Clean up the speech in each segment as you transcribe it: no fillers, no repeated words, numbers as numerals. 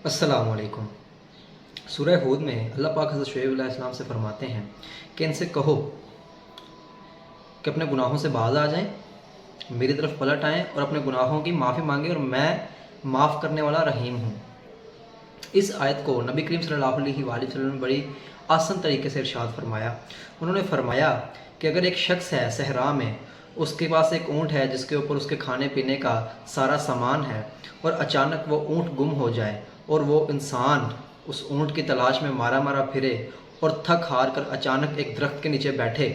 अस्सलाम वालेकुम। सूरह हूद में अल्लाह पाक हज़रत शुएब अलैहिस्सलाम से फरमाते हैं कि इनसे कहो कि अपने गुनाहों से बाज आ जाएं, मेरी तरफ पलट आएं और अपने गुनाहों की माफ़ी मांगें और मैं माफ़ करने वाला रहीम हूँ। इस आयत को नबी करीम सल्लल्लाहु अलैहि वसल्लम ने बड़ी आसान तरीके से इरशाद फरमाया। उन्होंने फरमाया कि अगर एक शख्स है सहरा में, उसके पास एक ऊँट है जिसके ऊपर उसके खाने पीने का सारा सामान है, और अचानक वो ऊँट गुम हो जाए और वो इंसान उस ऊँट की तलाश में मारा मारा फिरे और थक हार कर अचानक एक दरख्त के नीचे बैठे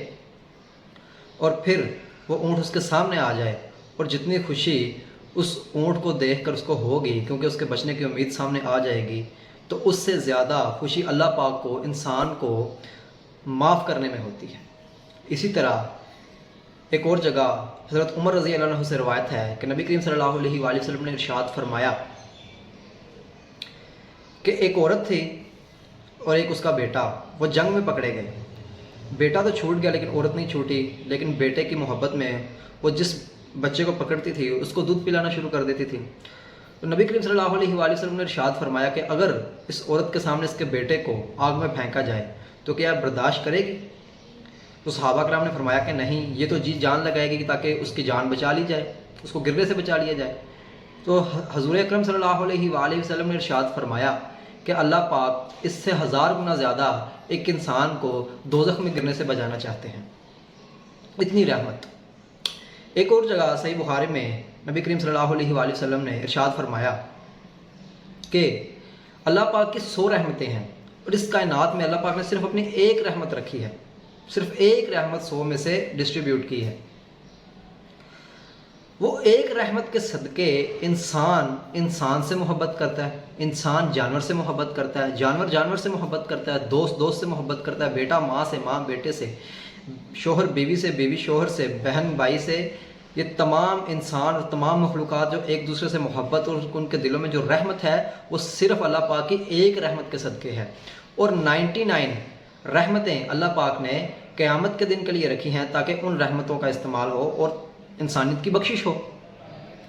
और फिर वो ऊँट उसके सामने आ जाए, और जितनी खुशी उस ऊँट को देखकर उसको होगी क्योंकि उसके बचने की उम्मीद सामने आ जाएगी, तो उससे ज़्यादा खुशी अल्लाह पाक को इंसान को माफ़ करने में होती है। इसी तरह एक और जगह हज़रत उमर रज़ी अल्लाह अन्हु से रवायत है कि नबी करीम सल्लल्लाहु अलैहि वसल्लम ने इरशाद फरमाया कि एक औरत थी और एक उसका बेटा, वो जंग में पकड़े गए। बेटा तो छूट गया लेकिन औरत नहीं छूटी, लेकिन बेटे की मोहब्बत में वो जिस बच्चे को पकड़ती थी उसको दूध पिलाना शुरू कर देती थी। तो नबी करीम सल्लल्लाहु अलैहि वसल्लम ने इरशाद फरमाया कि अगर इस औरत के सामने इसके बेटे को आग में फेंका जाए तो क्या बर्दाश्त करेगी? तो सहाबा कराम ने फरमाया कि नहीं, ये तो जी जान लगाएगी ताकि उसकी जान बचा ली जाए, उसको गिरने से बचा लिया जाए। तो हजूर अकरम सल्लल्लाहु अलैहि वसल्लम ने इरशाद फरमाया कि अल्लाह पाक इससे 1000 गुना ज़्यादा एक इंसान को दोज़ख में गिरने से बचाना चाहते हैं, इतनी रहमत। एक और जगह सही बुखारी में नबी करीम सल्लल्लाहु अलैहि वसल्लम ने इरशाद फरमाया कि अल्लाह पाक की 100 रहमतें हैं और इस कायनात में अल्लाह पाक ने सिर्फ अपनी एक रहमत रखी है, सिर्फ एक रहमत 100 में से डिस्ट्रीब्यूट की है। वो एक रहमत के सदक़े इंसान से मोहब्बत करता है, इंसान जानवर से मोहब्बत करता है, जानवर जानवर से मोहब्बत करता है, दोस्त दोस्त से मोहब्बत करता है, बेटा माँ से, माँ बेटे से, शोहर बीवी से, बीवी शोहर से, बहन भाई से। ये तमाम इंसान और तमाम मखलूक़ात जो एक दूसरे से मोहब्बत और उनके दिलों में जो रहमत है वो सिर्फ अल्लाह पाक की एक रहमत के सदक़े है। और 99 रहमतें अल्लाह पाक ने क़यामत के दिन के लिए रखी हैं ताकि उन रहमतों का इस्तेमाल हो और इंसानियत की बख्शिश हो,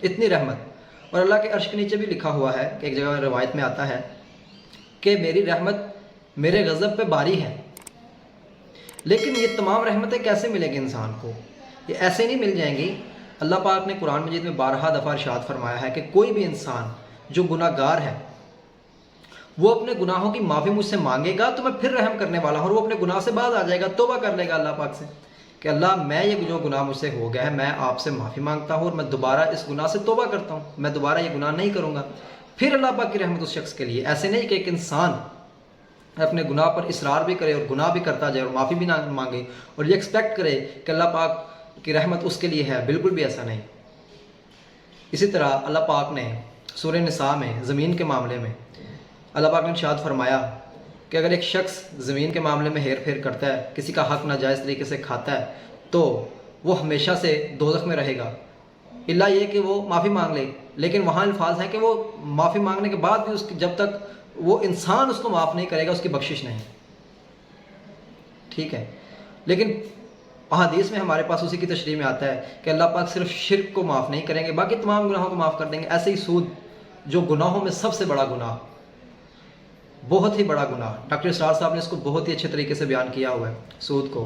इतनी रहमत। और अल्लाह के अर्श के नीचे भी लिखा हुआ है कि एक जगह रवायत में आता है कि मेरी रहमत मेरे गज़ब पे बारी है। लेकिन ये तमाम रहमतें कैसे मिलेंगी इंसान को? ये ऐसे नहीं मिल जाएंगी। अल्लाह पाक ने कुरान मजीद में 12 दफ़ा इरशाद फरमाया है कि कोई भी इंसान जो गुनाहगार है वो अपने गुनाहों की माफ़ी मुझसे मांगेगा तो मैं फिर रहम करने वाला हूँ, और वो अपने गुनाह से बाज आ जाएगा, तौबा कर लेगा अल्लाह पाक से कि अल्लाह मैं ये जो गुनाह मुझसे हो गया है मैं आपसे माफ़ी मांगता हूँ और मैं दोबारा इस गुनाह से तौबा करता हूँ, मैं दोबारा ये गुनाह नहीं करूँगा। फिर अल्लाह पाक की रहमत उस शख्स के लिए। ऐसे नहीं कि एक इंसान अपने गुनाह पर इसरार भी करे और गुनाह भी करता जाए और माफ़ी भी ना मांगे और ये एक्सपेक्ट करे कि अल्लाह पाक की रहमत उसके लिए है, बिल्कुल भी ऐसा नहीं। इसी तरह अल्लाह पाक ने सूरह निसा में ज़मीन के मामले में अल्लाह पाक ने इरशाद फरमाया कि अगर एक शख्स ज़मीन के मामले में हेर फेर करता है, किसी का हक़ नाजायज़ तरीके से खाता है, तो वो हमेशा से दोज़ख में रहेगा, इल्ला ये कि वो माफ़ी मांग ले। लेकिन वहाँ अल्फाज हैं कि वो माफ़ी मांगने के बाद भी उसकी जब तक वो इंसान उसको माफ़ नहीं करेगा उसकी बख्शिश नहीं, ठीक है। लेकिन अहादीस में हमारे पास उसी की तशरीह में आता है कि अल्लाह पाक सिर्फ शिर्क को माफ़ नहीं करेंगे, बाकी तमाम गुनाहों को माफ़ कर देंगे। ऐसे ही सूद, जो गुनाहों में सबसे बड़ा गुनाह, बहुत ही बड़ा गुनाह, डॉक्टर इसरार साहब ने इसको बहुत ही अच्छे तरीके से बयान किया हुआ है सूद को।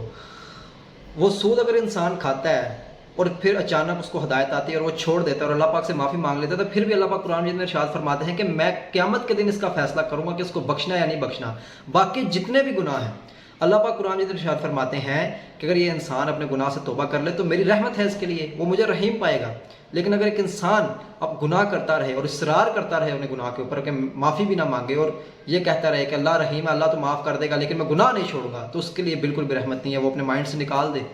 वो सूद अगर इंसान खाता है और फिर अचानक उसको हदायत आती है और वो छोड़ देता है और अल्लाह पाक से माफ़ी मांग लेता है, तो फिर भी अल्लाह पाक कुरान में इरशाद फरमाते हैं कि मैं क़यामत के दिन इसका फैसला करूँगा कि इसको बख्शना या नहीं बख्शना। बाकी जितने भी गुनाह हैं अल्लाह पाक कुरान में इरशाद फरमाते हैं कि अगर ये इंसान अपने गुनाह से तौबा कर ले तो मेरी रहमत है इसके लिए, वो मुझे रहीम पाएगा। लेकिन अगर एक इंसान अब गुनाह करता रहे और इसरार करता रहे अपने गुनाह के ऊपर कि माफ़ी भी ना मांगे और ये कहता रहे कि अल्लाह रहीम है, अल्लाह तो माफ़ कर देगा, लेकिन मैं गुनाह नहीं छोड़ूंगा, तो उसके लिए बिल्कुल भी रहमत नहीं है, वो अपने माइंड से निकाल दे।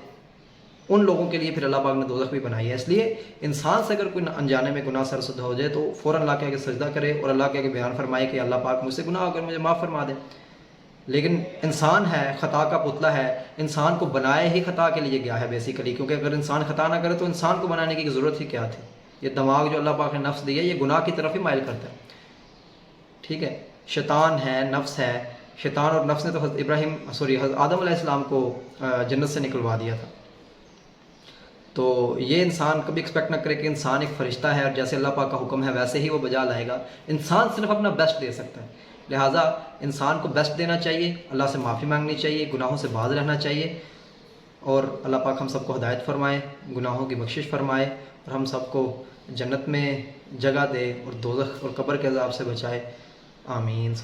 उन लोगों के लिए फिर अल्लाह पाक ने दोज़ख भी बनाई है। इसलिए इंसान से अगर कोई अनजाने में गुनाह सरसद हो जाए तो फ़ौरन अल्लाह के आगे सजदा करे और अल्लाह के आगे बयान फरमाए कि अल्लाह पाक मुझसे गुनाह होकर मुझे माफ़ फरमा दे। लेकिन इंसान है, ख़ता का पुतला है, इंसान को बनाए ही ख़ता के लिए गया है बेसिकली, क्योंकि अगर इंसान ख़ता ना करे तो इंसान को बनाने की ज़रूरत ही क्या थी। ये दिमाग जो अल्लाह पाक ने नफ्स दिया ये गुनाह की तरफ ही माइल करता है, ठीक है। शैतान है, नफ्स है, शैतान और नफ्स ने तो हज़रत आदम अलैहिस्सलाम को जन्नत से निकलवा दिया था। تو یہ انسان کبھی ایکسپیکٹ نہ کرے کہ انسان ایک فرشتہ ہے اور جیسے اللہ پاک کا حکم ہے ویسے ہی وہ بجا لائے گا. انسان صرف اپنا بیسٹ دے سکتا ہے، لہٰذا انسان کو بیسٹ دینا چاہیے، اللہ سے معافی مانگنی چاہیے، گناہوں سے باز رہنا چاہیے، اور اللہ پاک ہم سب کو ہدایت فرمائے، گناہوں کی بخشش فرمائے، اور ہم سب کو جنت میں جگہ دے اور دوزخ اور قبر کے عذاب سے بچائے. آمین.